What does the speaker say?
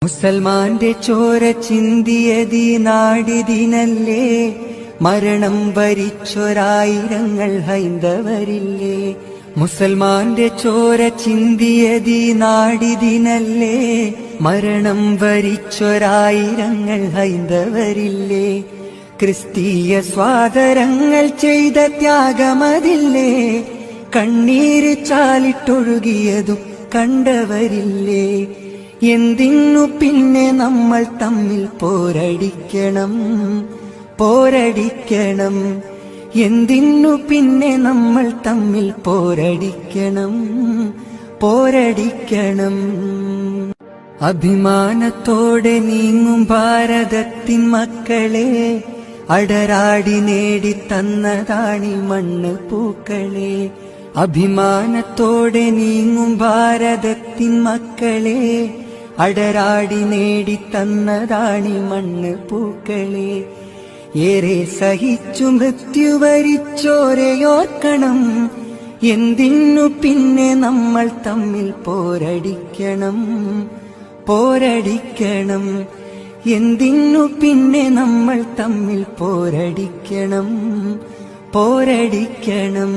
മുസൽമാന്റെ ചോര ചിന്തിയതീ നാടിതിനല്ലേ, മരണം വരിച്ചൊരായിരങ്ങൾ ഹൈന്ദവരില്ലേ. മുസൽമാന്റെ ചോര ചിന്തിയതീ നാടിതിനല്ലേ, മരണം വരിച്ചൊരായിരങ്ങൾ ഹൈന്ദവരില്ലേ. ക്രിസ്തീയ സ്വാതരങ്ങൾ ചെയ്ത ത്യാഗമതില്ലേ, കണ്ണീര് ചാലിട്ടൊഴുകിയതും കണ്ടവരില്ലേ. എന്തിനു പിന്നെ നമ്മൾ തമ്മിൽ പോരടിക്കണം, പോരടിക്കണം. എന്തിനു പിന്നെ നമ്മൾ തമ്മിൽ പോരടിക്കണം, പോരടിക്കണം. അഭിമാനത്തോടെ നീങ്ങും ഭാരതത്തിൻ മക്കളെ, അടരാടി നേടിത്തന്നതാണി മണ്ണ് പൂക്കളെ. അഭിമാനത്തോടെ നീങ്ങും ഭാരതത്തിൻ മക്കളെ, അടരാടി നേടിത്തന്നതാണി മണ്ണ് പൂക്കളെ. ഏറെ സഹിച്ചു മൃത്യു വരിച്ചോരെയോർക്കണം, എന്തിനു പിന്നെ നമ്മൾ തമ്മിൽ പോരടിക്കണം, പോരടിക്കണം. എന്തിനു പിന്നെ നമ്മൾ തമ്മിൽ പോരടിക്കണം, പോരടിക്കണം.